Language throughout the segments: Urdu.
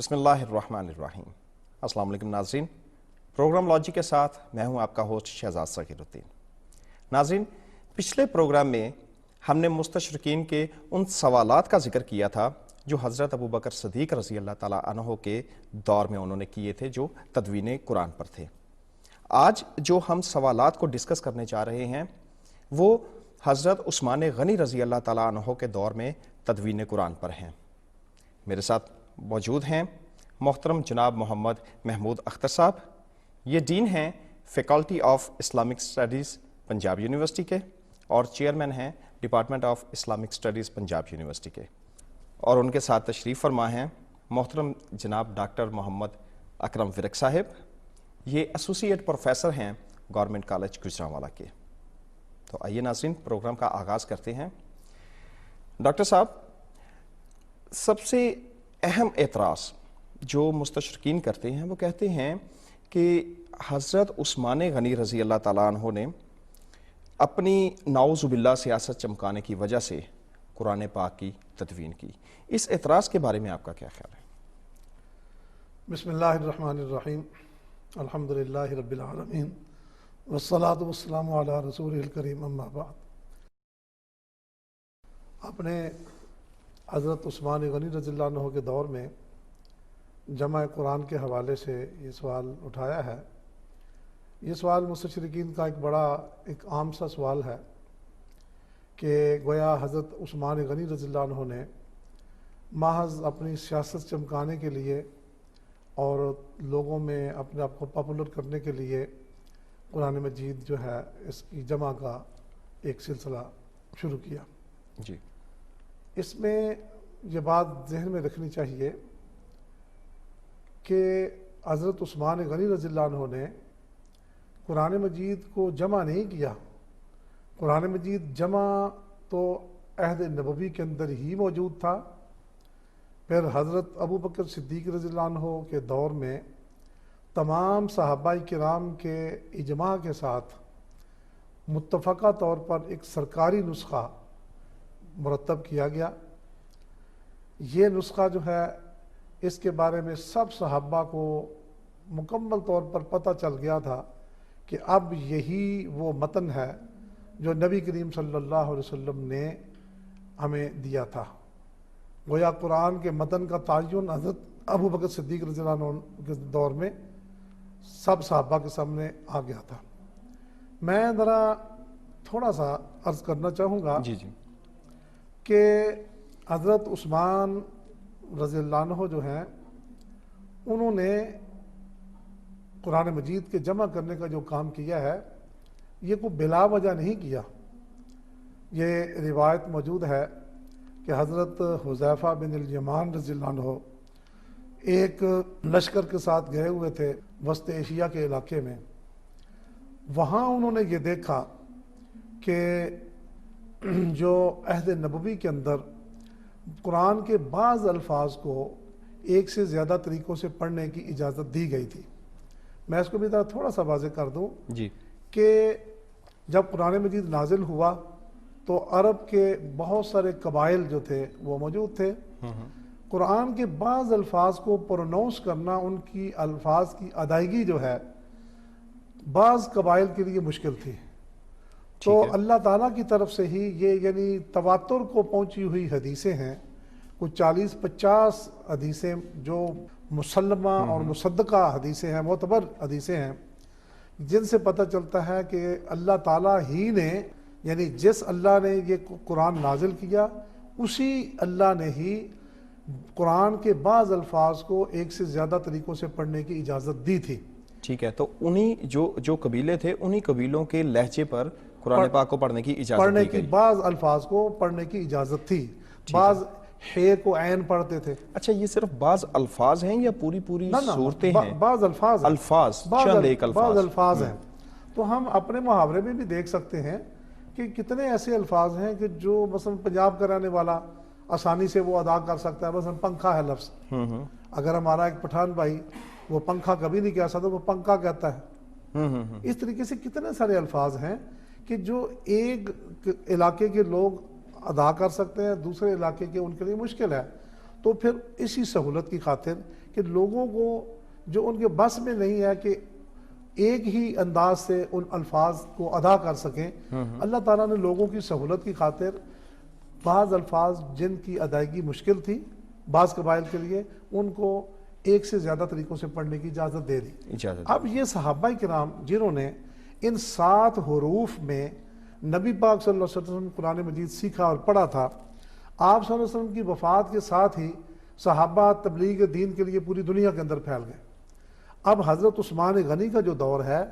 بسم اللہ الرحمن الرحیم۔ السلام علیکم ناظرین، پروگرام لاجک کے ساتھ میں ہوں آپ کا ہوسٹ شہزاد صغیر الدین۔ ناظرین، پچھلے پروگرام میں ہم نے مستشرقین کے ان سوالات کا ذکر کیا تھا جو حضرت ابوبکر صدیق رضی اللہ تعالیٰ عنہ کے دور میں انہوں نے کیے تھے، جو تدوین قرآن پر تھے۔ آج جو ہم سوالات کو ڈسکس کرنے جا رہے ہیں وہ حضرت عثمان غنی رضی اللہ تعالیٰ عنہ کے دور میں تدوین قرآن پر ہیں۔ میرے ساتھ موجود ہیں محترم جناب محمد محمود اختر صاحب، یہ ڈین ہیں faculty of Islamic studies Punjab university کے اور چیئرمین ہیں department of Islamic studies Punjab university کے، اور ان کے ساتھ تشریف فرما ہیں محترم جناب ڈاکٹر محمد اکرم ورک صاحب، یہ ایسوسیٹ پروفیسر ہیں گورنمنٹ کالج گجرانوالہ کے۔ تو آئیے ناظرین پروگرام کا آغاز کرتے ہیں۔ ڈاکٹر صاحب، سب سے اہم اعتراض جو مستشرقین کرتے ہیں وہ کہتے ہیں کہ حضرت عثمان غنی رضی اللہ تعالیٰ عنہ نے اپنی نعوذ باللہ سیاست چمکانے کی وجہ سے قرآن پاک کی تدوین کی۔ اس اعتراض کے بارے میں آپ کا کیا خیال ہے؟ بسم اللہ الرحمن الرحیم، الحمدللہ رب العالمین، والصلاة والسلام علی رسول الکریم، اما بعد۔ آپ نے حضرت عثمان غنی رضی اللہ عنہ کے دور میں جمع قرآن کے حوالے سے یہ سوال اٹھایا ہے۔ یہ سوال مستشرقین کا ایک عام سا سوال ہے کہ گویا حضرت عثمان غنی رضی اللہ عنہ نے محض اپنی سیاست چمکانے کے لیے اور لوگوں میں اپنے آپ کو پاپولر کرنے کے لیے قرآن مجید جو ہے اس کی جمع کا ایک سلسلہ شروع کیا۔ جی، اس میں یہ بات ذہن میں رکھنی چاہیے کہ حضرت عثمان غنی رضی اللہ عنہ نے قرآن مجید کو جمع نہیں کیا۔ قرآن مجید جمع تو عہد نبوی کے اندر ہی موجود تھا، پھر حضرت ابوبکر صدیق رضی اللہ عنہ کے دور میں تمام صحابہ کرام کے اجماع کے ساتھ متفقہ طور پر ایک سرکاری نسخہ مرتب کیا گیا۔ یہ نسخہ جو ہے اس کے بارے میں سب صحابہ کو مکمل طور پر پتہ چل گیا تھا کہ اب یہی وہ متن ہے جو نبی کریم صلی اللہ علیہ وسلم نے ہمیں دیا تھا۔ گویا قرآن کے متن کا تعین حضرت ابوبکر صدیق رضی اللہ عنہ کے دور میں سب صحابہ کے سامنے آ گیا تھا۔ میں ذرا تھوڑا سا عرض کرنا چاہوں گا جی کہ حضرت عثمان رضی اللہ عنہ جو ہیں انہوں نے قرآن مجید کے جمع کرنے کا جو کام کیا ہے یہ کوئی بلا وجہ نہیں کیا۔ یہ روایت موجود ہے کہ حضرت حذیفہ بن الیمان رضی اللہ عنہ ایک لشکر کے ساتھ گئے ہوئے تھے وسط ایشیا کے علاقے میں۔ وہاں انہوں نے یہ دیکھا کہ جو عہد نبوی کے اندر قرآن کے بعض الفاظ کو ایک سے زیادہ طریقوں سے پڑھنے کی اجازت دی گئی تھی۔ میں اس کو بھی تھوڑا سا واضح کر دوں کہ جب قرآن مجید نازل ہوا تو عرب کے بہت سارے قبائل جو تھے وہ موجود تھے۔ قرآن کے بعض الفاظ کو پروناؤنس کرنا، ان کی الفاظ کی ادائیگی جو ہے بعض قبائل کے لیے مشکل تھی۔ تو اللہ تعالیٰ کی طرف سے ہی یہ یعنی تواتر کو پہنچی ہوئی حدیثیں ہیں، کچھ 40-50 حدیثیں جو مسلمہ اور مصدقہ حدیثیں ہیں، معتبر حدیثیں ہیں، جن سے پتہ چلتا ہے کہ اللہ تعالیٰ ہی نے یعنی جس اللہ نے یہ قرآن نازل کیا اسی اللہ نے ہی قرآن کے بعض الفاظ کو ایک سے زیادہ طریقوں سے پڑھنے کی اجازت دی تھی۔ ٹھیک ہے، تو انہی جو قبیلے تھے انہی قبیلوں کے لہجے پر قرآن پاک کو پڑھنے کی اجازت دی گئی۔ بعض الفاظ کو پڑھنے کی اجازت تھی، بعض ہے کو عین پڑھتے تھے۔ اچھا، یہ صرف بعض الفاظ ہیں یا پوری صورتیں ہیں؟ بعض الفاظ ہیں۔ تو ہم اپنے محاورے میں بھی دیکھ سکتے ہیں کہ کتنے ایسے الفاظ ہیں کہ جو مثلا پنجاب کا رہنے والا آسانی سے وہ ادا کر سکتا ہے۔ مثلا پنکھا ہے لفظ، اگر ہمارا ایک پٹھان بھائی وہ پنکھا کبھی نہیں کہہ سکتا، وہ پنکھا کہتا ہے۔ اس طریقے سے کتنے سارے الفاظ ہیں کہ جو ایک علاقے کے لوگ ادا کر سکتے ہیں، دوسرے علاقے کے ان کے لیے مشکل ہے۔ تو پھر اسی سہولت کی خاطر کہ لوگوں کو جو ان کے بس میں نہیں ہے کہ ایک ہی انداز سے ان الفاظ کو ادا کر سکیں، اللہ تعالیٰ نے لوگوں کی سہولت کی خاطر بعض الفاظ جن کی ادائیگی مشکل تھی بعض قبائل کے لیے، ان کو ایک سے زیادہ طریقوں سے پڑھنے کی اجازت دے دی۔ اب یہ صحابہ کرام جنہوں نے ان 7 حروف میں نبی پاک صلی اللہ علیہ وسلم قرآن مجید سیکھا اور پڑھا تھا، آپ صلی اللہ علیہ وسلم کی وفات کے ساتھ ہی صحابہ تبلیغ دین کے لیے پوری دنیا کے اندر پھیل گئے۔ اب حضرت عثمان غنی کا جو دور ہے،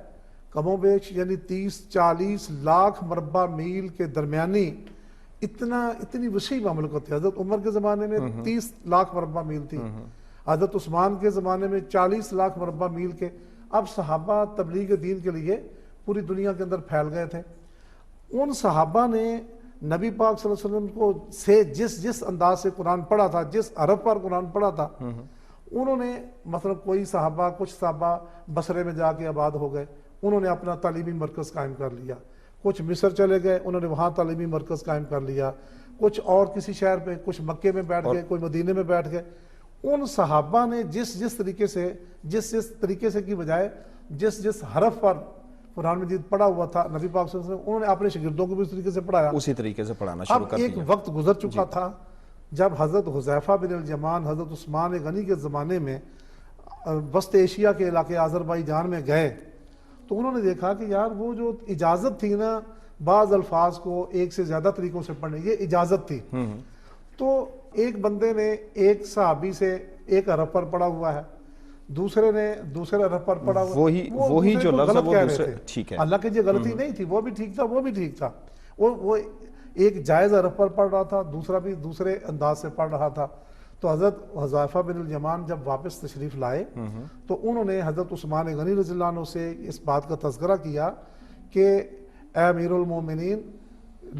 کم و بیش یعنی 30-40 لاکھ مربع میل کے درمیانی اتنی وسیع مملکت تھی۔ حضرت عمر کے زمانے میں 30 لاکھ مربع میل تھی، حضرت عثمان کے زمانے میں 40 لاکھ مربع میل کے۔ اب صحابہ تبلیغ دین کے لیے پوری دنیا کے اندر پھیل گئے تھے۔ ان صحابہ نے نبی پاک صلی اللہ علیہ وسلم کو سے جس انداز سے قرآن پڑھا تھا، جس عرب پر قرآن پڑھا تھا، انہوں نے مثلا کچھ صحابہ بصرے میں جا کے آباد ہو گئے، انہوں نے اپنا تعلیمی مرکز قائم کر لیا۔ کچھ مصر چلے گئے، انہوں نے وہاں تعلیمی مرکز قائم کر لیا۔ کچھ اور کسی شہر پہ، کچھ مکے میں بیٹھ گئے، کوئی مدینے میں بیٹھ گئے۔ ان صحابہ نے جس طریقے سے کی بجائے جس حرف پر قرآن مجید پڑھا ہوا تھا نبی پاک صلی اللہ علیہ وسلم، انہوں نے اپنے شاگردوں کو بھی اس طریقے سے پڑھایا، اسی طریقے سے پڑھانا شروع کر دیا۔ اب ایک وقت گزر چکا تھا جب حضرت حذیفہ بن الجمان حضرت عثمان غنی کے زمانے میں وسط ایشیا کے علاقے آذربائیجان میں گئے، تو انہوں نے دیکھا کہ یار وہ جو اجازت تھی نا بعض الفاظ کو ایک سے زیادہ طریقوں سے پڑھنے، یہ اجازت تھی۔ تو ایک بندے نے ایک صحابی سے ایک حرف پر پڑھا ہوا ہے، دوسرے نے دوسرے حرف پر پڑھا ہوا، وہی جو لفظ ہے وہ دوسرے ٹھیک ہے، حالانکہ یہ غلطی نہیں تھی، وہ بھی ٹھیک تھا، وہ بھی ٹھیک تھا۔ وہ ایک جائز حرف پر پڑھ رہا تھا، دوسرا بھی دوسرے انداز سے پڑھ رہا تھا۔ تو حضرت حذیفہ بن الجمان جب واپس تشریف لائے تو انہوں نے حضرت عثمان غنی رضی اللہ عنہ سے اس بات کا تذکرہ کیا کہ اے امیر المومنین،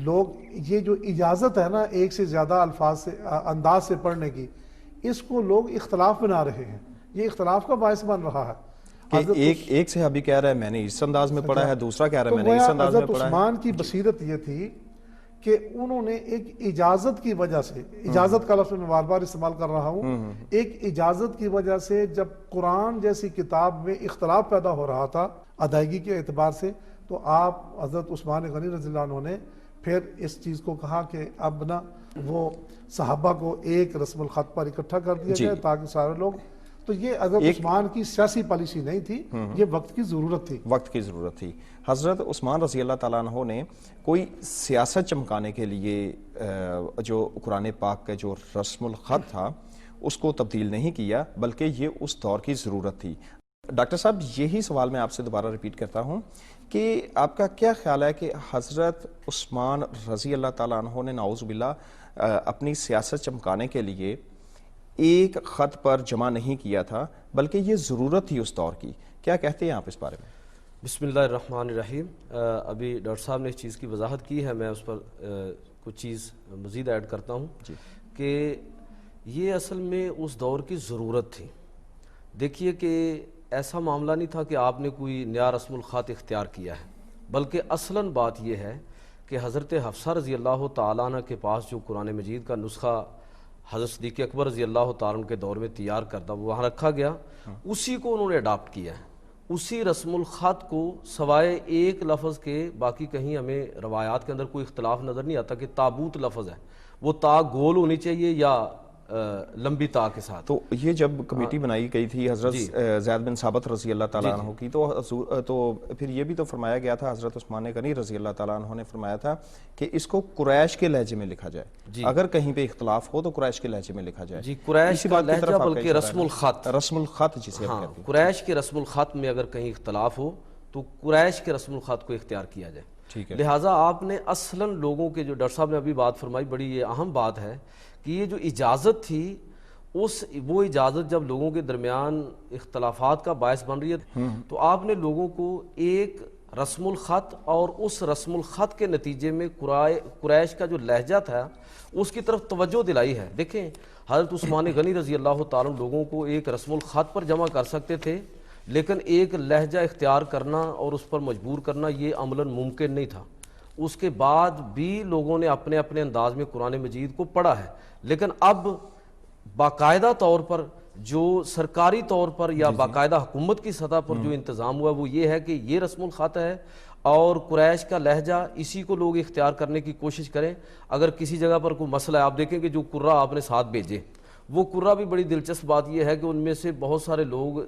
لوگ یہ جو اجازت ہے نا ایک سے زیادہ الفاظ سے انداز سے پڑھنے کی، اس کو لوگ اختلاف بنا رہے ہیں، یہ اختلاف کا باعث بن رہا ہے کہ ایک صحابی کہہ رہا ہے میں نے اس انداز میں پڑھا ہے، دوسرا کہہ رہا ہے میں نے اس انداز میں پڑھا ہے۔ حضرت عثمان کی بصیرت یہ تھی کہ انہوں نے ایک اجازت کی وجہ سے، اجازت کا لفظ میں بار بار استعمال کر رہا ہوں، ایک اجازت کی وجہ سے جب قرآن جیسی کتاب میں اختلاف پیدا ہو رہا تھا ادائیگی کے اعتبار سے، تو آپ حضرت عثمان غنی رضی اللہ عنہ نے پھر اس چیز کو کہا کہ اب نا وہ صحابہ کو ایک رسم الخط پر اکٹھا کر دیا جائے تاکہ سارے لوگ، تو یہ حضرت عثمان کی سیاسی پالیسی نہیں تھی، یہ وقت کی ضرورت تھی۔ وقت کی ضرورت تھی۔ حضرت عثمان رضی اللہ تعالیٰ عنہ نے کوئی سیاست چمکانے کے لیے جو قرآن پاک کا جو رسم الخط تھا اس کو تبدیل نہیں کیا، بلکہ یہ اس دور کی ضرورت تھی۔ ڈاکٹر صاحب یہی سوال میں آپ سے دوبارہ ریپیٹ کرتا ہوں کہ آپ کا کیا خیال ہے کہ حضرت عثمان رضی اللہ تعالیٰ عنہ نے نعوذ باللہ اپنی سیاست چمکانے کے لیے ایک خط پر جمع نہیں کیا تھا بلکہ یہ ضرورت تھی اس دور کی، کیا کہتے ہیں آپ اس بارے میں؟ بسم اللہ الرحمن الرحیم۔ ابھی ڈاکٹر صاحب نے اس چیز کی وضاحت کی ہے، میں اس پر کچھ چیز مزید ایڈ کرتا ہوں کہ یہ اصل میں اس دور کی ضرورت تھی۔ دیکھیے کہ ایسا معاملہ نہیں تھا کہ آپ نے کوئی نیا رسم الخط اختیار کیا ہے، بلکہ اصلاً بات یہ ہے کہ حضرت حفصہ رضی اللہ تعالیٰ عنہ کے پاس جو قرآن مجید کا نسخہ حضرت صدیق اکبر رضی اللہ تعالیٰ عنہ کے دور میں تیار کردہ وہ وہاں رکھا گیا، اسی کو انہوں نے اڈاپٹ کیا ہے، اسی رسم الخط کو سوائے ایک لفظ کے باقی کہیں ہمیں روایات کے اندر کوئی اختلاف نظر نہیں آتا کہ تابوت لفظ ہے، وہ تا گول ہونی چاہیے یا لمبی تا کے ساتھ۔ تو یہ جب کمیٹی بنائی گئی تھی حضرت زید بن ثابت رضی اللہ تعالیٰ عنہ کی، تو پھر یہ بھی تو فرمایا گیا تھا، حضرت عثمان غنی رضی اللہ تعالیٰ عنہ نے فرمایا تھا کہ اس کو قریش کے لہجے میں لکھا جائے، اگر کہیں پہ اختلاف ہو تو قریش کے لہجے میں لکھا جائے۔ جی، قریش کا لہجہ بلکہ رسم الخط، رسم الخط جسے ہم کہتے ہیں، قریش کے رسم الخط میں اگر کہیں اختلاف ہو تو قریش کے رسم الخط کو اختیار کیا جائے۔ لہٰذا آپ نے اصلاً لوگوں کے جو ڈاکٹر صاحب نے ابھی بات فرمائی، بڑی یہ اہم بات ہے کہ یہ جو اجازت تھی وہ اجازت جب لوگوں کے درمیان اختلافات کا باعث بن رہی ہے تو آپ نے لوگوں کو ایک رسم الخط اور اس رسم الخط کے نتیجے میں قریش کا جو لہجہ تھا اس کی طرف توجہ دلائی ہے۔ دیکھیں حضرت عثمان غنی رضی اللہ تعالیٰ لوگوں کو ایک رسم الخط پر جمع کر سکتے تھے، لیکن ایک لہجہ اختیار کرنا اور اس پر مجبور کرنا یہ عملاً ممکن نہیں تھا۔ اس کے بعد بھی لوگوں نے اپنے اپنے انداز میں قرآن مجید کو پڑھا ہے، لیکن اب باقاعدہ طور پر جو سرکاری طور پر یا باقاعدہ حکومت کی سطح پر جو انتظام ہوا وہ یہ ہے کہ یہ رسم الخط ہے اور قریش کا لہجہ اسی کو لوگ اختیار کرنے کی کوشش کریں. اگر کسی جگہ پر کوئی مسئلہ ہے, آپ دیکھیں کہ جو قرہ آپ نے ساتھ بھیجے, وہ قرہ بھی بڑی دلچسپ بات یہ ہے کہ ان میں سے بہت سارے لوگ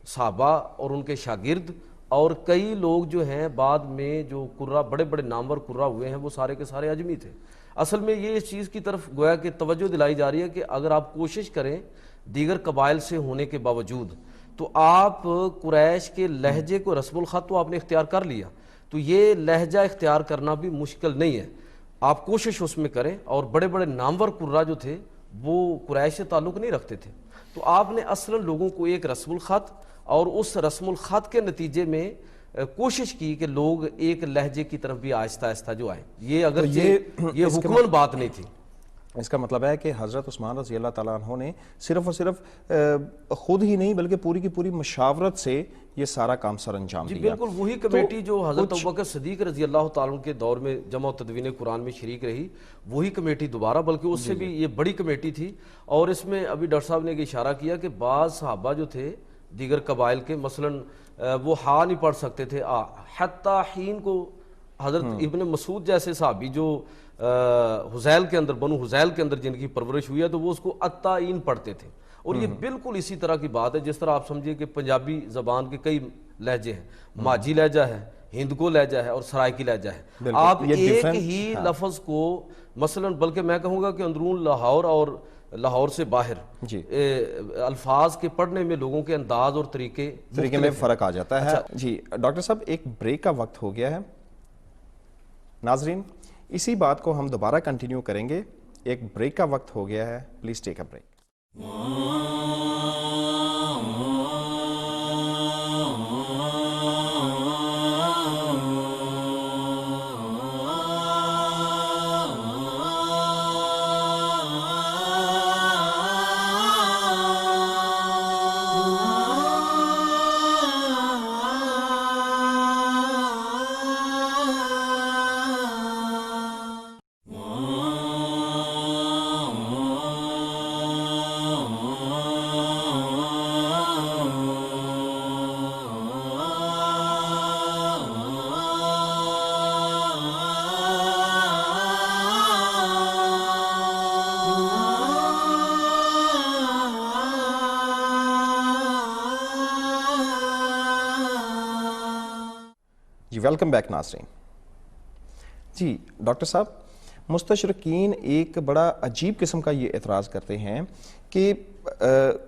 صحابہ اور ان کے شاگرد اور کئی لوگ جو ہیں بعد میں جو قرہ بڑے بڑے نامور قرہ ہوئے ہیں وہ سارے کے سارے عجمی تھے. اصل میں یہ اس چیز کی طرف گویا کہ توجہ دلائی جا رہی ہے کہ اگر آپ کوشش کریں دیگر قبائل سے ہونے کے باوجود تو آپ قریش کے لہجے کو, رسم الخط تو آپ نے اختیار کر لیا, تو یہ لہجہ اختیار کرنا بھی مشکل نہیں ہے. آپ کوشش اس میں کریں. اور بڑے بڑے نامور قرہ جو تھے وہ قریش سے تعلق نہیں رکھتے تھے, تو آپ نے اصلاً لوگوں کو ایک رسم الخط اور اس رسم الخط کے نتیجے میں کوشش کی کہ لوگ ایک لہجے کی طرف بھی آہستہ آہستہ جو آئیں. یہ اگر یہ حکمن بات نہیں تھی. اس کا مطلب ہے کہ حضرت عثمان رضی اللہ تعالیٰ عنہ نے صرف اور صرف خود ہی نہیں بلکہ پوری کی پوری مشاورت سے یہ سارا کام سر انجام دیا. بالکل وہی کمیٹی جو حضرت ابوبکر صدیق رضی اللہ تعالیٰ عنہ کے دور میں جمع و تدوین قرآن میں شریک رہی, وہی کمیٹی دوبارہ, بلکہ اس سے بھی یہ بڑی کمیٹی تھی. اور اس میں ابھی ڈاکٹر صاحب نے یہ اشارہ کیا کہ بعض صحابہ جو تھے دیگر قبائل کے, مثلاً وہ ہا نہیں پڑھ سکتے تھے, حتی حین کو حضرت ابن مسعود جیسے صحابی جو حزیل کے اندر, بنو حزیل کے اندر جن کی پرورش ہوئی ہے, تو وہ اس کو اتائین پڑھتے تھے. اور یہ بالکل اسی طرح کی بات ہے جس طرح آپ سمجھیے کہ پنجابی زبان کے کئی لہجے ہیں, ماجھی لہجہ ہے, ہندکو لہجہ ہے اور سرائکی لہجہ ہے. آپ ایک ہی لفظ کو مثلاً, بلکہ میں کہوں گا کہ اندرون لاہور اور لاہور سے باہر الفاظ کے پڑھنے میں لوگوں کے انداز اور طریقے میں فرق آ جاتا ہے. جی ڈاکٹر صاحب, ایک بریک کا وقت ہو گیا ہے. ناظرین, اسی بات کو ہم دوبارہ کنٹینیو کریں گے. ایک بریک کا وقت ہو گیا ہے, پلیز ٹیک اے بریک. جی ویلکم بیک ناظرین. جی ڈاکٹر صاحب, مستشرقین ایک بڑا عجیب قسم کا یہ اعتراض کرتے ہیں کہ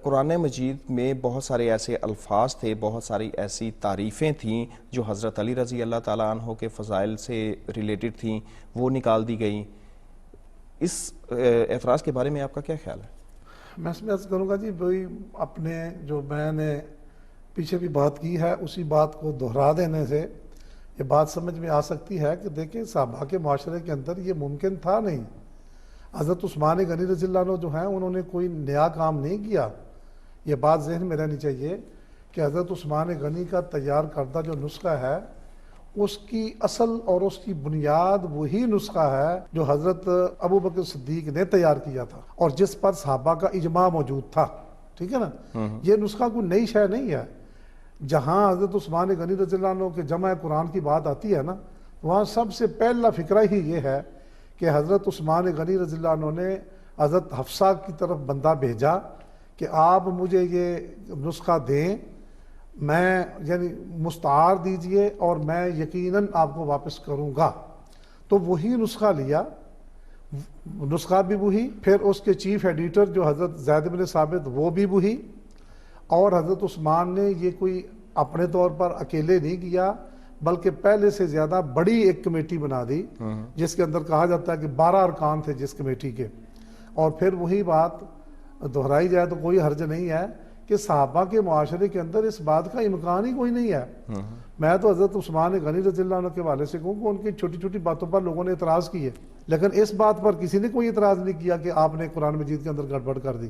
قرآن مجید میں بہت سارے ایسے الفاظ تھے, بہت ساری ایسی تعریفیں تھیں جو حضرت علی رضی اللہ تعالیٰ عنہ کے فضائل سے ریلیٹڈ تھیں, وہ نکال دی گئیں. اس اعتراض کے بارے میں آپ کا کیا خیال ہے؟ میں اس میں عرض کروں گا جی, وہی اپنے جو میں نے پیچھے بھی بات کی ہے اسی بات کو دہرا دینے سے یہ بات سمجھ میں آ سکتی ہے کہ دیکھیں صحابہ کے معاشرے کے اندر یہ ممکن تھا نہیں. حضرت عثمان غنی رضی اللہ عنہ جو ہیں انہوں نے کوئی نیا کام نہیں کیا. یہ بات ذہن میں رہنی چاہیے کہ حضرت عثمان غنی کا تیار کردہ جو نسخہ ہے اس کی اصل اور اس کی بنیاد وہی نسخہ ہے جو حضرت ابوبکر صدیق نے تیار کیا تھا اور جس پر صحابہ کا اجماع موجود تھا. ٹھیک ہے نا, یہ نسخہ کوئی نئی شے نہیں ہے. جہاں حضرت عثمان غنی رضی اللہ عنہ کے جمع قرآن کی بات آتی ہے نا, وہاں سب سے پہلا فکرہ ہی یہ ہے کہ حضرت عثمان غنی رضی اللہ عنہ نے حضرت حفصہ کی طرف بندہ بھیجا کہ آپ مجھے یہ نسخہ دیں, میں یعنی مستعار دیجئے اور میں یقیناً آپ کو واپس کروں گا. تو وہی نسخہ لیا, نسخہ بھی وہی, پھر اس کے چیف ایڈیٹر جو حضرت زید بن ثابت وہ بھی وہی, اور حضرت عثمان نے یہ کوئی اپنے طور پر اکیلے نہیں کیا بلکہ پہلے سے زیادہ بڑی ایک کمیٹی بنا دی جس کے اندر کہا جاتا ہے کہ 12 ارکان تھے جس کمیٹی کے. اور پھر وہی بات دہرائی جائے تو کوئی حرج نہیں ہے کہ صحابہ کے معاشرے کے اندر اس بات کا امکان ہی کوئی نہیں ہے. میں تو حضرت عثمان غنی رضی اللہ عنہ کے حوالے سے کہوں کہ ان کی چھوٹی چھوٹی باتوں پر لوگوں نے اعتراض کیے, لیکن اس بات پر کسی نے کوئی اعتراض نہیں کیا کہ آپ نے قرآن مجید کے اندر گڑبڑ کر دی.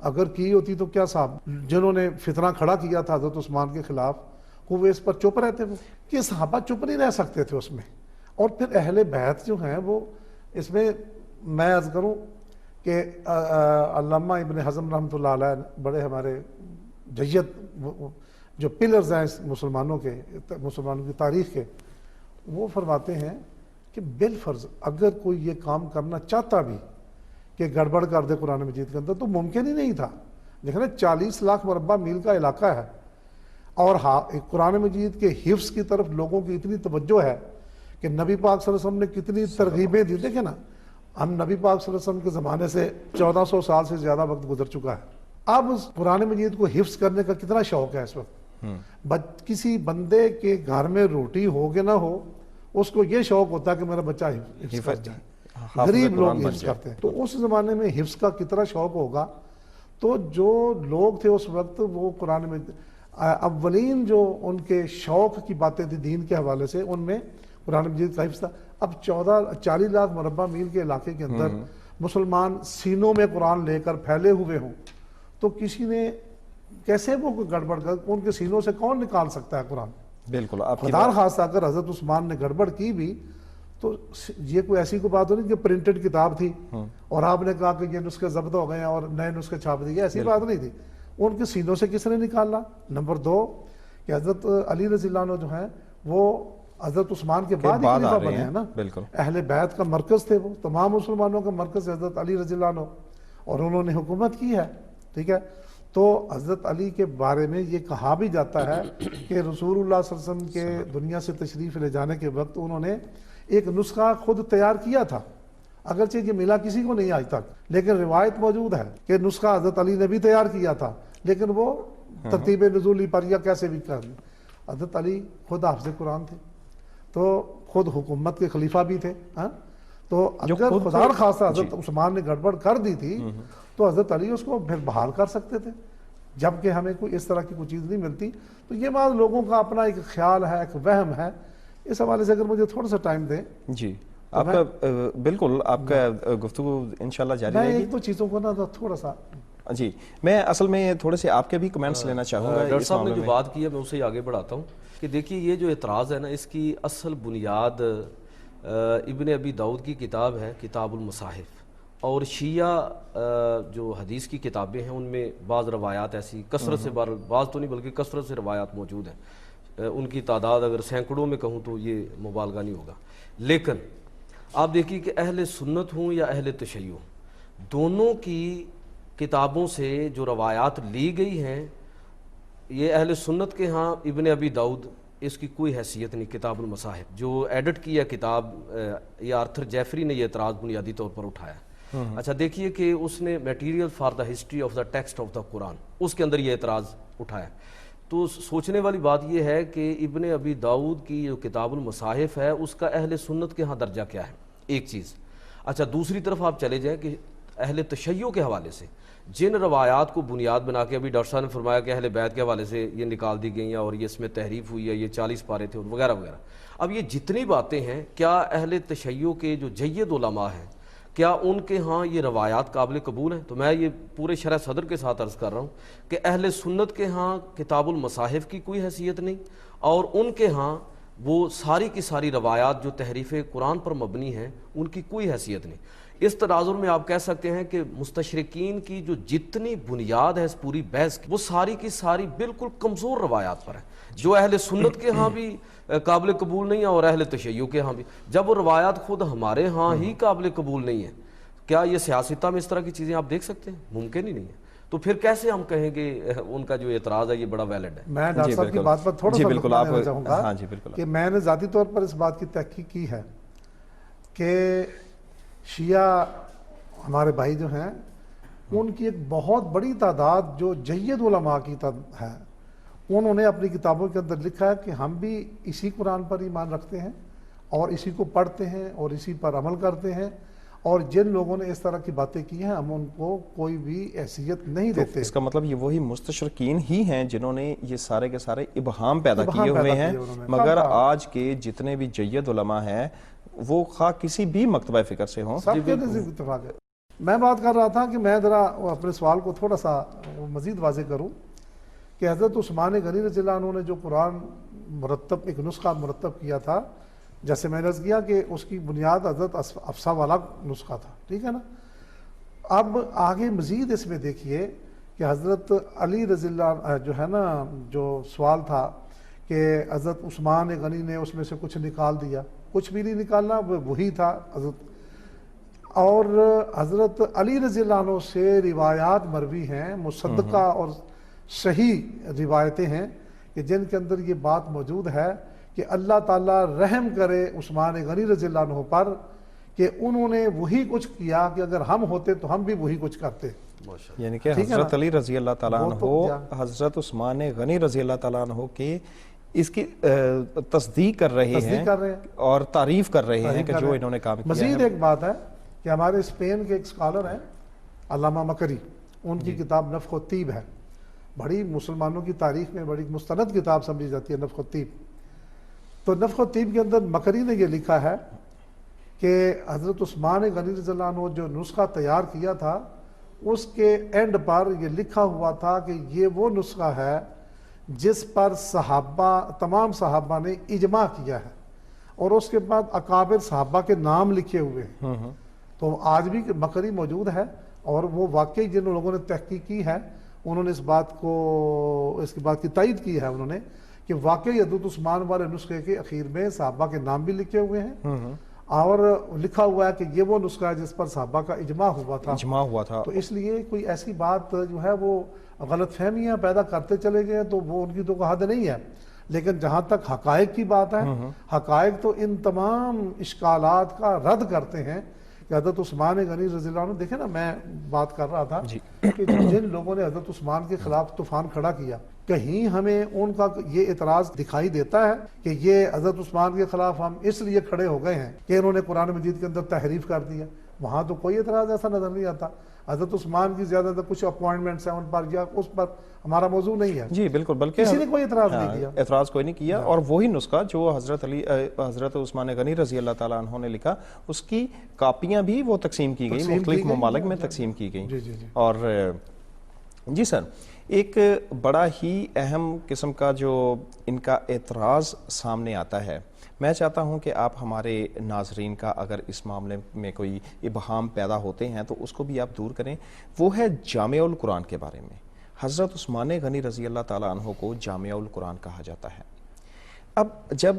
اگر کی ہوتی تو کیا صاحب جنہوں نے فتنہ کھڑا کیا تھا حضرت عثمان کے خلاف وہ اس پر چپ رہتے وہ کہ صحابہ چپ نہیں رہ سکتے تھے اس میں. اور پھر اہل بیت جو ہیں وہ اس میں میں عرض کروں کہ علامہ ابن حزم رحمۃ اللہ علیہ بڑے ہمارے جید جو پلرز ہیں مسلمانوں کی تاریخ کے، وہ فرماتے ہیں کہ بالفرض اگر کوئی یہ کام کرنا چاہتا بھی کہ گڑبڑ کر دے قرآن مجید کے اندر تو ممکن ہی نہیں تھا. دیکھنا 40 لاکھ مربع میل کا علاقہ ہے، اور قرآن مجید کے حفظ کی طرف لوگوں کی اتنی توجہ ہے کہ نبی پاک صلی اللہ علیہ وسلم نے کتنی ترغیبیں دی. دیکھیں نا، ہم نبی پاک صلی اللہ علیہ وسلم کے زمانے سے 1400 سال سے زیادہ وقت گزر چکا ہے. اب اس قرآن مجید کو حفظ کرنے کا کتنا شوق ہے اس وقت. کسی بندے کے گھر میں روٹی ہو کہ نہ ہو، اس کو یہ شوق ہوتا ہے کہ میرا بچہ حفظ کر جائے. غریب لوگ حفظ کرتے ہیں، تو اس زمانے میں حفظ کا کتنا شوق ہوگا. تو جو لوگ تھے اس وقت، وہ قرآن میں اولین جو ان کے شوق کی باتیں تھی دین کے حوالے سے، ان میں قرآن مجید کا حفظ تھا. اب 40 لاکھ مربع میل کے علاقے کے اندر مسلمان سینوں میں قرآن لے کر پھیلے ہوئے ہوں، تو کسی نے کیسے وہ گڑبڑ کر ان کے سینوں سے کون نکال سکتا ہے قرآن؟ بالکل. خدا خاص اگر حضرت عثمان نے گڑبڑ کی بھی تو یہ کوئی ایسی کوئی بات نہیں کہ پرنٹڈ کتاب تھی اور آپ نے کہا کہ یہ نسخے ضبط ہو گئے ہیں اور نئے نسخے چھاپ دیے، ایسی بات نہیں تھی. ان کے سینوں سے کس نے نکالا؟ نمبر 2 کہ حضرت علی رضی اللہ عنہ جو ہیں وہ حضرت عثمان کے بعد ہی خلیفہ بنے ہیں نا. اہل بیت کا مرکز تھے، وہ تمام مسلمانوں کا مرکز حضرت علی رضی اللہ عنہ، اور انہوں نے حکومت کی ہے. ٹھیک ہے، تو حضرت علی کے بارے میں یہ کہا بھی جاتا ہے کہ رسول اللہ صلی اللہ علیہ وسلم کے دنیا سے تشریف لے جانے کے وقت انہوں نے ایک نسخہ خود تیار کیا تھا، اگرچہ یہ ملا کسی کو نہیں آج تک، لیکن روایت موجود ہے کہ نسخہ حضرت علی نے بھی تیار کیا تھا، لیکن وہ ترتیب نزولی پر یا کیسے بھی کر. حضرت علی خود حافظ قرآن تھے، تو خود حکومت کے خلیفہ بھی تھے. تو اگر خدا خاصہ حضرت عثمان نے گڑبڑ کر دی تھی تو حضرت علی اس کو پھر بحال کر سکتے تھے، جبکہ ہمیں کوئی اس طرح کی کوئی چیز نہیں ملتی. تو یہ بات لوگوں کا اپنا ایک خیال ہے، ایک وہم ہے. اس حوالے سے اگر مجھے تھوڑا سا ٹائم دیں. جی آپ کا بالکل، آپ کا گفتگو انشاءاللہ جاری رہے گی. میں ایک دو چیزوں کو نا تھوڑا سا جی، میں اصل میں تھوڑے سے آپ کے بھی کمنٹس لینا چاہوں گا. ڈاکٹر صاحب نے جو بات کی ہے میں اسے آگے بڑھاتا ہوں کہ دیکھیے یہ جو اعتراض ہے نا، اس کی اصل بنیاد ابن ابی داؤد کی کتاب ہے کتاب المصاحف، اور شیعہ جو حدیث کی کتابیں ہیں ان میں بعض روایات ایسی کثرت سے، بعض تو نہیں بلکہ کثرت سے روایات موجود ہیں. ان کی تعداد اگر سینکڑوں میں کہوں تو یہ مبالغہ نہیں ہوگا. لیکن آپ دیکھیے کہ اہل سنت ہوں یا اہل تشیع، دونوں کی کتابوں سے جو روایات لی گئی ہیں، یہ اہل سنت کے ہاں ابن ابی داؤد اس کی کوئی حیثیت نہیں. کتاب المصاحف جو ایڈٹ کی ہے کتاب، یہ آرتھر جیفری نے یہ اعتراض بنیادی طور پر اٹھایا. اچھا دیکھیے کہ اس نے material for the history of the text of the Quran, اس کے اندر یہ اعتراض اٹھایا. تو سوچنے والی بات یہ ہے کہ ابن ابی داؤد کی جو کتاب المصاحف ہے اس کا اہل سنت کے ہاں درجہ کیا ہے، ایک چیز. اچھا دوسری طرف آپ چلے جائیں کہ اہل تشیع کے حوالے سے جن روایات کو بنیاد بنا کے ابھی ڈاکٹر صاحب نے فرمایا کہ اہل بیت کے حوالے سے یہ نکال دی گئی ہیں اور یہ اس میں تحریف ہوئی ہے، یہ 40 پارے تھے اور وغیرہ وغیرہ. اب یہ جتنی باتیں ہیں، کیا اہل تشیع کے جو جید علماء ہیں کیا ان کے ہاں یہ روایات قابل قبول ہیں؟ تو میں یہ پورے شرح صدر کے ساتھ عرض کر رہا ہوں کہ اہل سنت کے ہاں کتاب المصاحف کی کوئی حیثیت نہیں، اور ان کے ہاں وہ ساری کی ساری روایات جو تحریف قرآن پر مبنی ہیں ان کی کوئی حیثیت نہیں. اس تناظر میں آپ کہہ سکتے ہیں کہ مستشرقین کی جو جتنی بنیاد ہے اس پوری بحث کی، وہ ساری کی ساری بالکل کمزور روایات پر ہے، جو اہل سنت کے ہاں بھی قابل قبول نہیں ہے اور اہل تشیع کے ہاں بھی. جب وہ روایات خود ہمارے ہاں ہی قابل قبول نہیں ہے، کیا یہ سیاستہ میں اس طرح کی چیزیں آپ دیکھ سکتے ہیں؟ ممکن ہی نہیں ہے. تو پھر کیسے ہم کہیں گے ان کا جو اعتراض ہے یہ بڑا ویلڈ ہے؟ میں ڈاکٹر صاحب کی بات پر تھوڑا سا بتانا چاہوں گا کہ میں نے ذاتی طور پر اس بات کی تحقیق کی ہے کہ شیعہ ہمارے بھائی جو ہیں ان کی ایک بہت بڑی تعداد جو جید علماء کی ہے، انہوں نے اپنی کتابوں کے اندر لکھا ہے کہ ہم بھی اسی قرآن پر ایمان رکھتے ہیں اور اسی کو پڑھتے ہیں اور اسی پر عمل کرتے ہیں، اور جن لوگوں نے اس طرح کی باتیں کی ہیں ہم ان کو کوئی بھی حیثیت نہیں دیتے. اس کا مطلب یہ وہی مستشرقین ہی ہیں جنہوں نے یہ سارے کے سارے ابہام پیدا کیے ہوئے ہیں، مگر آج کے جتنے بھی جید علماء ہیں وہ خواہ کسی بھی مکتبہ فکر سے ہوں، سب کے نزدیک اتفاق ہے. میں بات کر رہا تھا کہ میں ذرا اپنے سوال کو تھوڑا سا مزید واضح کروں کہ حضرت عثمان غنی رضی اللہ عنہ نے جو قرآن مرتب ایک نسخہ مرتب کیا تھا، جیسے میں نے عرض کیا کہ اس کی بنیاد حضرت افسا والا نسخہ تھا، ٹھیک ہے نا. اب آگے مزید اس میں دیکھیے کہ حضرت علی رضی اللہ جو ہے نا، جو سوال تھا کہ حضرت عثمان غنی نے اس میں سے کچھ نکال دیا، کچھ بھی نہیں نکالنا، وہی تھا حضرت. اور حضرت علی رضی اللہ عنہ سے روایات مروی ہیں، مصدقہ اور صحیح روایتیں ہیں کہ جن کے اندر یہ بات موجود ہے کہ اللہ تعالیٰ رحم کرے عثمان غنی رضی اللہ عنہ پر کہ انہوں نے وہی کچھ کیا کہ اگر ہم ہوتے تو ہم بھی وہی کچھ کرتے. یعنی کہ حضرت علی رضی اللہ تعالیٰ عنہ حضرت عثمان غنی رضی اللہ تعالیٰ عنہ کے اس کی تصدیق کر رہے ہیں اور تعریف کر رہے ہیں کہ جو انہوں نے کام کیا. مزید ایک بات ہے کہ ہمارے اسپین کے ایک سکالر ہیں علامہ مکری، ان کی کتاب نفخ الطیب ہے، بڑی مسلمانوں کی تاریخ میں بڑی مستند کتاب سمجھی جاتی ہے نفخ الطیب. تو نفخ الطیب کے اندر مکری نے یہ لکھا ہے کہ حضرت عثمان غنی رضی اللہ عنہ جو نسخہ تیار کیا تھا اس کے اینڈ پر یہ لکھا ہوا تھا کہ یہ وہ نسخہ ہے جس پر صحابہ، تمام صحابہ نے اجماع کیا ہے، اور اس کے بعد اکابر صحابہ کے نام لکھے ہوئے ہیں. تو آج بھی مکری موجود ہے، اور وہ واقعی جن لوگوں نے تحقیق کی ہے انہوں نے اس کی بات کی تائید کی ہے انہوں نے کہ واقعی حضرت عثمان والے نسخے کے اخیر میں صحابہ کے نام بھی لکھے ہوئے ہیں، اور لکھا ہوا ہے کہ یہ وہ نسخہ ہے جس پر صحابہ کا اجماع ہوا تھا. تو اس لیے کوئی ایسی بات جو ہے وہ غلط فہمیاں پیدا کرتے چلے گئے تو وہ ان کی تو حد نہیں ہے. لیکن جہاں تک حقائق کی بات ہے، حقائق تو ان تمام اشکالات کا رد کرتے ہیں کہ حضرت عثمان غنی رضی اللہ عنہ، دیکھیں نا میں بات کر رہا تھا کہ جن لوگوں نے حضرت عثمان کے خلاف طوفان کھڑا کیا، کہیں ہمیں ان کا یہ اعتراض دکھائی دیتا ہے کہ یہ حضرت عثمان کے خلاف ہم اس لیے کھڑے ہو گئے ہیں کہ انہوں نے قرآن مجید کے اندر تحریف کر دیا؟ وہاں تو کوئی اعتراض ایسا نظر نہیں آتا. حضرت عثمان کی زیادہ تر کچھ اپوائنٹمنٹس ہیں ان پر یا اس پر ہمارا موضوع نہیں ہے. جی بالکل، بلکہ کسی نے کوئی اعتراض نہیں کیا، اعتراض کوئی نہیں کیا. اور وہی نسخہ جو حضرت عثمان غنی رضی اللہ تعالیٰ عنہ نے لکھا، اس کی کاپیاں بھی وہ تقسیم کی گئی، مختلف ممالک میں تقسیم کی گئی. اور جی سر، ایک بڑا ہی اہم قسم کا جو ان کا اعتراض سامنے آتا ہے، میں چاہتا ہوں کہ آپ ہمارے ناظرین کا اگر اس معاملے میں کوئی ابہام پیدا ہوتے ہیں تو اس کو بھی آپ دور کریں. وہ ہے جامع القرآن کے بارے میں. حضرت عثمان غنی رضی اللہ تعالیٰ عنہ کو جامع القرآن کہا جاتا ہے. اب جب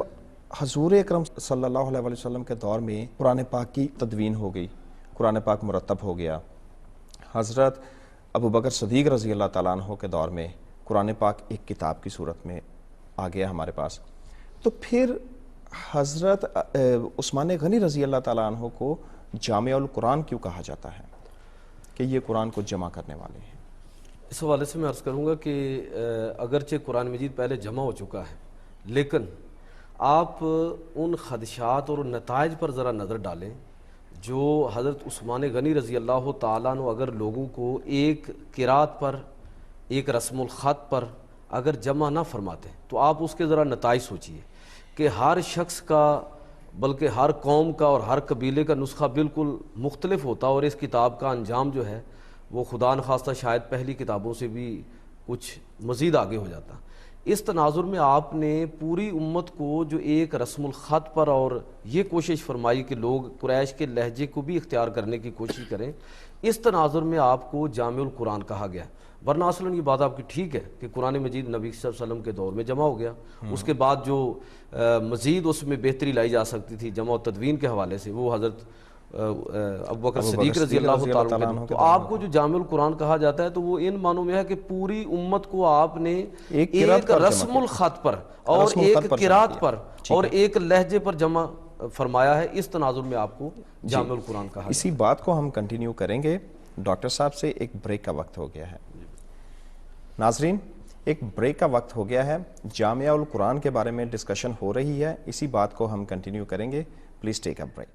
حضور اکرم صلی اللہ علیہ وسلم کے دور میں قرآن پاک کی تدوین ہو گئی، قرآن پاک مرتب ہو گیا، حضرت ابو بکر صدیق رضی اللہ تعالیٰ عنہ کے دور میں قرآن پاک ایک کتاب کی صورت میں آ گیا ہمارے پاس، تو پھر حضرت عثمان غنی رضی اللہ تعالیٰ عنہ کو جامع القرآن کیوں کہا جاتا ہے کہ یہ قرآن کو جمع کرنے والے ہیں؟ اس حوالے سے میں عرض کروں گا کہ اگرچہ قرآن مجید پہلے جمع ہو چکا ہے، لیکن آپ ان خدشات اور نتائج پر ذرا نظر ڈالیں جو حضرت عثمان غنی رضی اللہ تعالیٰ عنہ اگر لوگوں کو ایک قرات پر، ایک رسم الخط پر اگر جمع نہ فرماتے تو آپ اس کے ذرا نتائج سوچئے کہ ہر شخص کا، بلکہ ہر قوم کا اور ہر قبیلے کا نسخہ بالکل مختلف ہوتا، اور اس کتاب کا انجام جو ہے وہ خدا نخواستہ شاید پہلی کتابوں سے بھی کچھ مزید آگے ہو جاتا. اس تناظر میں آپ نے پوری امت کو جو ایک رسم الخط پر، اور یہ کوشش فرمائی کہ لوگ قریش کے لہجے کو بھی اختیار کرنے کی کوشش کریں، اس تناظر میں آپ کو جامع القرآن کہا گیا. ورنہ اصلاً یہ بات آپ کی ٹھیک ہے کہ قرآن مجید نبی صلی اللہ علیہ وسلم کے دور میں جمع ہو گیا، اس کے بعد جو مزید اس میں بہتری لائی جا سکتی تھی جمع و تدوین کے حوالے سے وہ حضرت ابو بکر صدیق رضی اللہ تعالیٰ عنہ. تو آپ کو جو جامع القرآن کہا جاتا ہے تو وہ ان معنوں میں ہے کہ پوری امت کو آپ نے ایک رسم الخط پر اور ایک قرات پر اور ایک لہجے پر جمع فرمایا ہے. اس تناظر میں آپ کو جامع القرآن کہا. اسی بات کو ہم کنٹینیو کریں گے. ڈاکٹر صاحب سے ایک بریک کا وقت ہو گیا ہے. ناظرین، ایک بریک کا وقت ہو گیا ہے. جامع القرآن کے بارے میں ڈسکشن ہو رہی ہے، اسی بات کو ہم کنٹینیو کریں گے. Please take a break.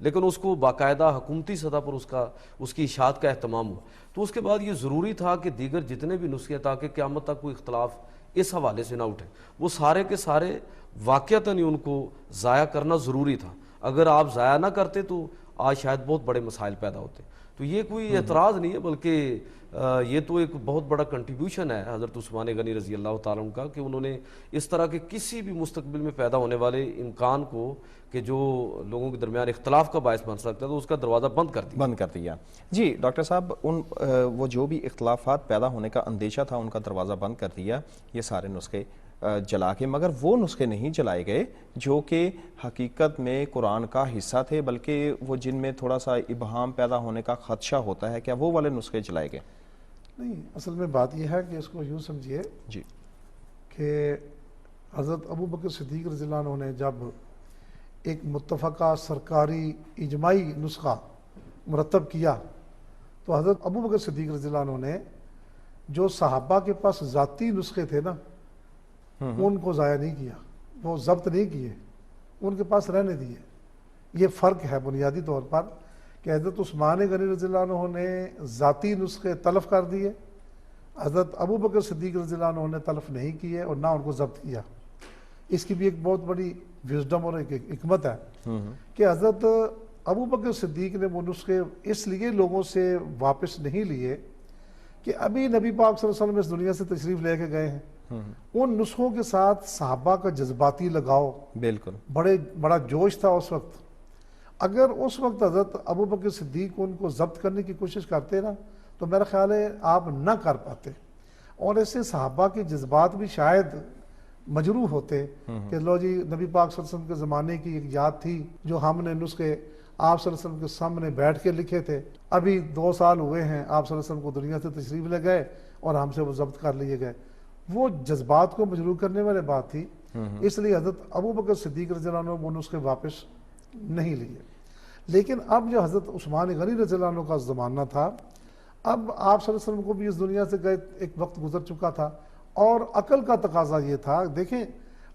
لیکن اس کو باقاعدہ حکومتی سطح پر اس کی اشاعت کا اہتمام ہوا. تو اس کے بعد یہ ضروری تھا کہ دیگر جتنے بھی نسخے ہیں تاکہ قیامت تک کوئی اختلاف اس حوالے سے نہ اٹھے, وہ سارے کے سارے واقعتاً ہی ان کو ضائع کرنا ضروری تھا. اگر آپ ضائع نہ کرتے تو آج شاید بہت بڑے مسائل پیدا ہوتے. تو یہ کوئی اعتراض نہیں ہے, بلکہ یہ تو ایک بہت بڑا کنٹریبیوشن ہے حضرت عثمان غنی رضی اللہ تعالیٰ عنہ کا, کہ انہوں نے اس طرح کے کسی بھی مستقبل میں پیدا ہونے والے امکان کو کہ جو لوگوں کے درمیان اختلاف کا باعث بن سکتا ہے تو اس کا دروازہ بند کر دیا. جی ڈاکٹر صاحب, وہ جو بھی اختلافات پیدا ہونے کا اندیشہ تھا ان کا دروازہ بند کر دیا, یہ سارے نسخے جلا کے, مگر وہ نسخے نہیں جلائے گئے جو کہ حقیقت میں قرآن کا حصہ تھے, بلکہ وہ جن میں تھوڑا سا ابہام پیدا ہونے کا خدشہ ہوتا ہے, کیا وہ والے نسخے جلائے گئے؟ نہیں, اصل میں بات یہ ہے کہ اس کو یوں سمجھیے جی کہ حضرت ابو بکر صدیق رضی اللہ عنہ نے جب ایک متفقہ سرکاری اجماعی نسخہ مرتب کیا تو حضرت ابو بکر صدیق رضی اللہ عنہ نے جو صحابہ کے پاس ذاتی نسخے تھے نا ان کو ضائع نہیں کیا, وہ ضبط نہیں کیے, ان کے پاس رہنے دیے. یہ فرق ہے بنیادی طور پر کہ حضرت عثمان غنی رضی اللہ عنہ نے ذاتی نسخے تلف کر دیے, حضرت ابو بکر صدیق رضی اللہ عنہ نے تلف نہیں کیے اور نہ ان کو ضبط کیا. اس کی بھی ایک بہت بڑی وزڈم اور ایک حکمت ہے کہ حضرت ابو بکر صدیق نے وہ نسخے اس لیے لوگوں سے واپس نہیں لیے کہ ابھی نبی پاک صلی اللہ علیہ وسلم اس دنیا سے تشریف لے کے گئے ہیں. ان نسخوں کے ساتھ صحابہ کا جذباتی لگاؤ, بالکل بڑا جوش تھا اس وقت. اگر اس وقت حضرت ابو بکر صدیق ان کو ضبط کرنے کی کوشش کرتے نا تو میرا خیال ہے آپ نہ کر پاتے, اور ایسے صحابہ کے جذبات بھی شاید مجروح ہوتے کہ لو جی نبی پاک صلی اللہ علیہ وسلم کے زمانے کی ایک یاد تھی جو ہم نے نسخے آپ صلی اللہ علیہ وسلم کے سامنے بیٹھ کے لکھے تھے, ابھی 2 سال ہوئے ہیں آپ صلی اللہ علیہ وسلم کو دنیا سے تشریف لے گئے اور ہم سے وہ ضبط کر لیے گئے. وہ جذبات کو مجروح کرنے والی بات تھی, اس لیے حضرت ابو بکر صدیق رضی اللہ عنہ وہ نسخے واپس نہیں لیے. لیکن اب جو حضرت عثمان غنی رضی اللہ عنہ کا زمانہ تھا, اب آپ صلی اللہ علیہ وسلم کو بھی اس دنیا سے گئے ایک وقت گزر چکا تھا, اور عقل کا تقاضا یہ تھا. دیکھیں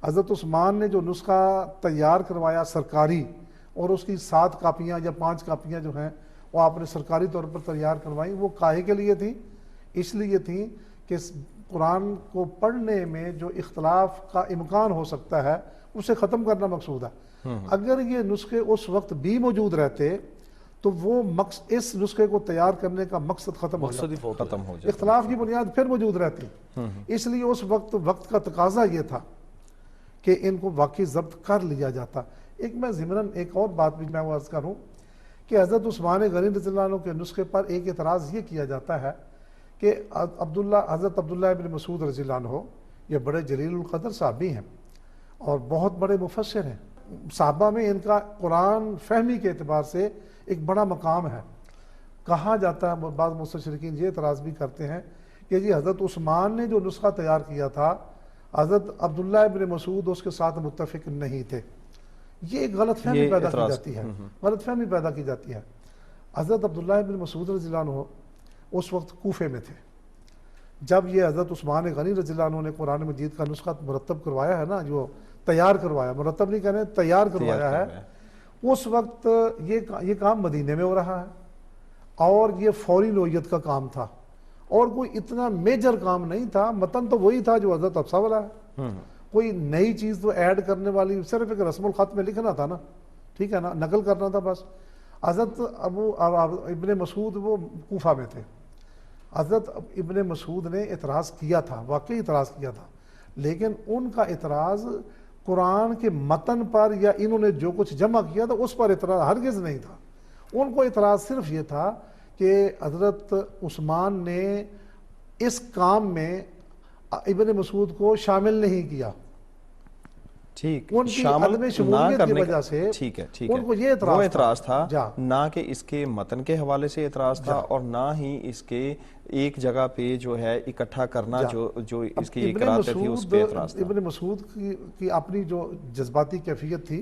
حضرت عثمان نے جو نسخہ تیار کروایا سرکاری, اور اس کی 7 کاپیاں یا 5 کاپیاں جو ہیں وہ آپ نے سرکاری طور پر تیار کروائیں, وہ کاہے کے لیے تھیں؟ اس لیے تھیں کہ قرآن کو پڑھنے میں جو اختلاف کا امکان ہو سکتا ہے اسے ختم کرنا مقصود ہے. اگر یہ نسخے اس وقت بھی موجود رہتے تو وہ اس نسخے کو تیار کرنے کا مقصد ختم ہو جاتا, اختلاف کی بنیاد پھر موجود رہتی. اس لیے اس وقت کا تقاضا یہ تھا کہ ان کو واقعی ضبط کر لیا جاتا. ایک میں ضمناً ایک اور بات بھی میں عرض کروں کہ حضرت عثمان غنی رضی اللہ عنہ کے نسخے پر ایک اعتراض یہ کیا جاتا ہے کہ حضرت عبداللہ ابن مسعود رضی اللہ عنہ یہ بڑے جلیل القدر صحابی ہیں اور بہت بڑے مفسر ہیں. صحابہ میں ان کا قرآن فہمی کے اعتبار سے ایک بڑا مقام ہے. کہا جاتا ہے, بعض مستشرقین یہ اعتراض بھی کرتے ہیں کہ جی حضرت عثمان نے جو نسخہ تیار کیا تھا حضرت عبداللہ ابن مسعود اس کے ساتھ متفق نہیں تھے. یہ ایک غلط فہمی پیدا کی جاتی ہے, غلط فہمی پیدا کی جاتی ہے. حضرت عبداللہ ابن مسعود رضی اللہ عنہ اس وقت کوفے میں تھے جب یہ حضرت عثمان غنی رضی اللہ عنہ نے قرآن مجید کا نسخہ مرتب کروایا ہے نا, جو تیار کروایا, مرتب نہیں کہنے تیار کروایا ہے, اس وقت یہ کام مدینے میں ہو رہا ہے اور یہ فوری نوعیت کا کام تھا اور کوئی اتنا میجر کام نہیں تھا. متن تو وہی تھا جو حضرت حفصہ والا ہے, کوئی نئی چیز تو ایڈ کرنے والی صرف ایک رسم الخط میں لکھنا تھا نا, ٹھیک ہے نا, نقل کرنا تھا بس. حضرت ابن مسعود وہ کوفہ میں تھے. حضرت ابن مسعود نے اعتراض کیا تھا, واقعی اعتراض کیا تھا, لیکن ان کا اعتراض قرآن کے متن پر یا انہوں نے جو کچھ جمع کیا تھا اس پر اعتراض ہرگز نہیں تھا. ان کو اعتراض صرف یہ تھا کہ حضرت عثمان نے اس کام میں ابن مسعود کو شامل نہیں کیا. ٹھیک, ان کی عدم شمولیت کی وجہ سے ان کو یہ اعتراض تھا, نہ کہ اس کے متن کے حوالے سے اعتراض تھا اور نہ ہی اس کے ایک جگہ پہ جو ہے اکٹھا کرنا جو اس کی اقرارات تھی اس پہ اعتراض تھا. ابن مسعود کی اپنی جو جذباتی کیفیت تھی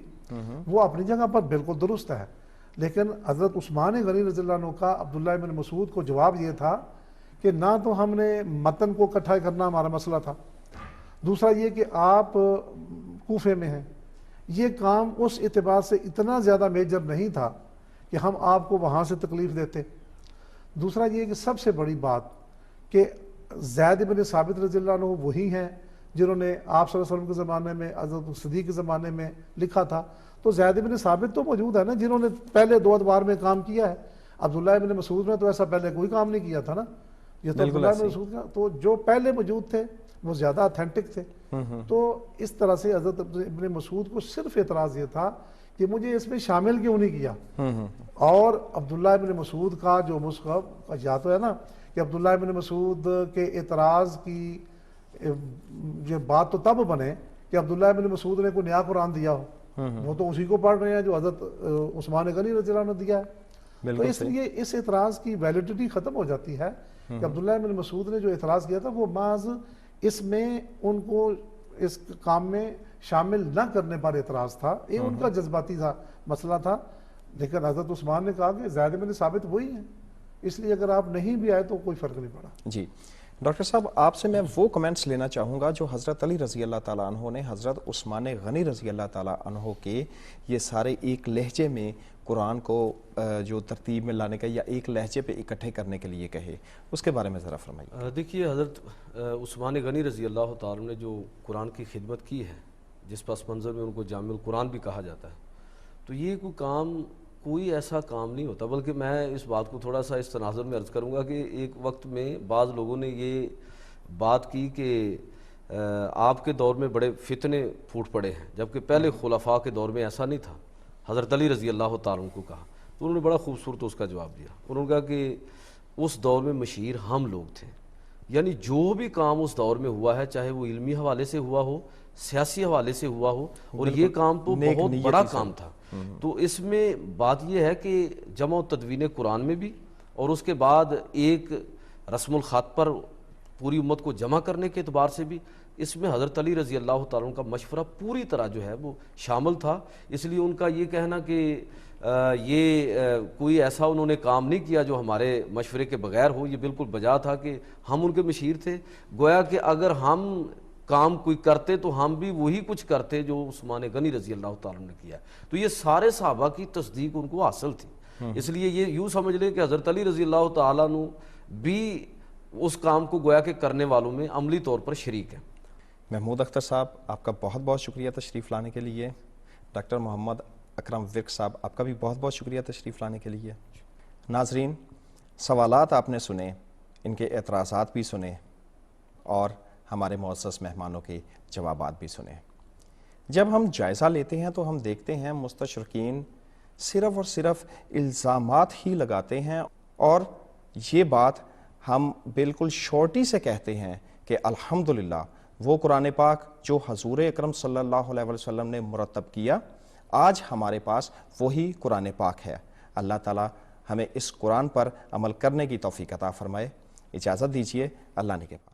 وہ اپنی جگہ پر بالکل درست ہے, لیکن حضرت عثمان غنی رضی اللہ عنہ کا عبداللہ ابن مسعود کو جواب یہ تھا کہ نہ تو ہم نے متن کو اکٹھا کرنا ہمارا مسئلہ تھا, دوسرا یہ کہ آپ کوفے میں ہیں, یہ کام اس اعتبار سے اتنا زیادہ میجر نہیں تھا کہ ہم آپ کو وہاں سے تکلیف دیتے. دوسرا یہ کہ سب سے بڑی بات کہ زید بن ثابت رضی اللہ عنہ وہی ہیں جنہوں نے آپ صلی اللہ علیہ وسلم کے زمانے میں، حضرت صدیق کے زمانے میں لکھا تھا. تو زید بن ثابت تو موجود ہے نا جنہوں نے پہلے 2 ادوار میں کام کیا ہے. عبداللہ ابن مسعود نے تو ایسا پہلے کوئی کام نہیں کیا تھا نا. یہ تو عبداللہ ابن مسعود کا، تو جو پہلے موجود تھے وہ زیادہ اتھینٹک تھے. تو اس طرح سے حضرت ابن مسعود کو صرف اعتراض یہ تھا کہ مجھے اس میں شامل کیوں نہیں کیا. اور عبداللہ ابن مسعود کا جو مصحف یا تو ہے نا کہ عبداللہ ابن مسعود کے اعتراض کی یہ بات تو تب بنے کہ عبداللہ ابن مسعود نے کوئی نیا قرآن دیا ہو. وہ تو اسی کو پڑھ رہے ہیں جو حضرت عثمان غنی رضی اللہ عنہ نے دیا ہے. تو اس لیے اس اعتراض کی ویلیڈیٹی ختم ہو جاتی ہے کہ عبداللہ ابن مسعود نے جو اعتراض کیا تھا وہ محض اس میں ان کو اس کام میں شامل نہ کرنے پر اعتراض تھا. یہ ان کا جذباتی تھا مسئلہ تھا. لیکن حضرت عثمان نے کہا کہ زید بن ثابت وہی ہیں، اس لیے اگر آپ نہیں بھی آئے تو کوئی فرق نہیں پڑا. جی ڈاکٹر صاحب، آپ سے میں وہ کمنٹس لینا چاہوں گا جو حضرت علی رضی اللہ تعالیٰ عنہ نے حضرت عثمان غنی رضی اللہ تعالیٰ عنہ کے یہ سارے ایک لہجے میں قرآن کو جو ترتیب میں لانے کا یا ایک لہجے پہ اکٹھے کرنے کے لیے کہے، اس کے بارے میں ذرا فرمائیے. دیکھیے، حضرت عثمان غنی رضی اللہ تعالیٰ نے جو قرآن کی خدمت کی ہے، جس پس منظر میں ان کو جامع القرآن بھی کہا جاتا ہے، تو یہ کوئی ایسا کام نہیں ہوتا. بلکہ میں اس بات کو تھوڑا سا اس تناظر میں عرض کروں گا کہ ایک وقت میں بعض لوگوں نے یہ بات کی کہ آپ کے دور میں بڑے فتنے پھوٹ پڑے ہیں، جبکہ پہلے خلفاء کے دور میں ایسا نہیں تھا. حضرت علی رضی اللہ تعالیٰ عنہ کو کہا تو انہوں نے بڑا خوبصورت اس کا جواب دیا. انہوں نے کہا کہ اس دور میں مشیر ہم لوگ تھے، یعنی جو بھی کام اس دور میں ہوا ہے، چاہے وہ علمی حوالے سے ہوا ہو، سیاسی حوالے سے ہوا ہو، اور یہ کام تو بہت بڑا کام تھا. تو اس میں بات یہ ہے کہ جمع و تدوین قرآن میں بھی، اور اس کے بعد ایک رسم الخط پر پوری امت کو جمع کرنے کے اعتبار سے بھی اس میں حضرت علی رضی اللہ تعالیٰ عنہ کا مشورہ پوری طرح جو ہے وہ شامل تھا. اس لیے ان کا یہ کہنا کہ یہ کوئی ایسا انہوں نے کام نہیں کیا جو ہمارے مشورے کے بغیر ہو، یہ بالکل بجا تھا کہ ہم ان کے مشیر تھے. گویا کہ اگر ہم کام کوئی کرتے تو ہم بھی وہی کچھ کرتے جو عثمان غنی رضی اللہ تعالیٰ نے کیا. تو یہ سارے صحابہ کی تصدیق ان کو حاصل تھی. اس لیے یہ یوں سمجھ لیں کہ حضرت علی رضی اللہ تعالیٰ عنہ بھی اس کام کو گویا کہ کرنے والوں میں عملی طور پر شریک ہیں. محمود اختر صاحب، آپ کا بہت بہت شکریہ تشریف لانے کے لیے. ڈاکٹر محمد اکرم ورک صاحب، آپ کا بھی بہت بہت شکریہ تشریف لانے کے لیے. ناظرین، سوالات آپ نے سنے، ان کے اعتراضات بھی سنے، اور ہمارے معزز مہمانوں کے جوابات بھی سنے. جب ہم جائزہ لیتے ہیں تو ہم دیکھتے ہیں مستشرقین صرف اور صرف الزامات ہی لگاتے ہیں، اور یہ بات ہم بالکل شورٹی سے کہتے ہیں کہ الحمدللہ وہ قرآن پاک جو حضور اکرم صلی اللہ علیہ وسلم نے مرتب کیا، آج ہمارے پاس وہی قرآن پاک ہے. اللہ تعالیٰ ہمیں اس قرآن پر عمل کرنے کی توفیق عطا فرمائے. اجازت دیجیے، اللہ نے کے پاس.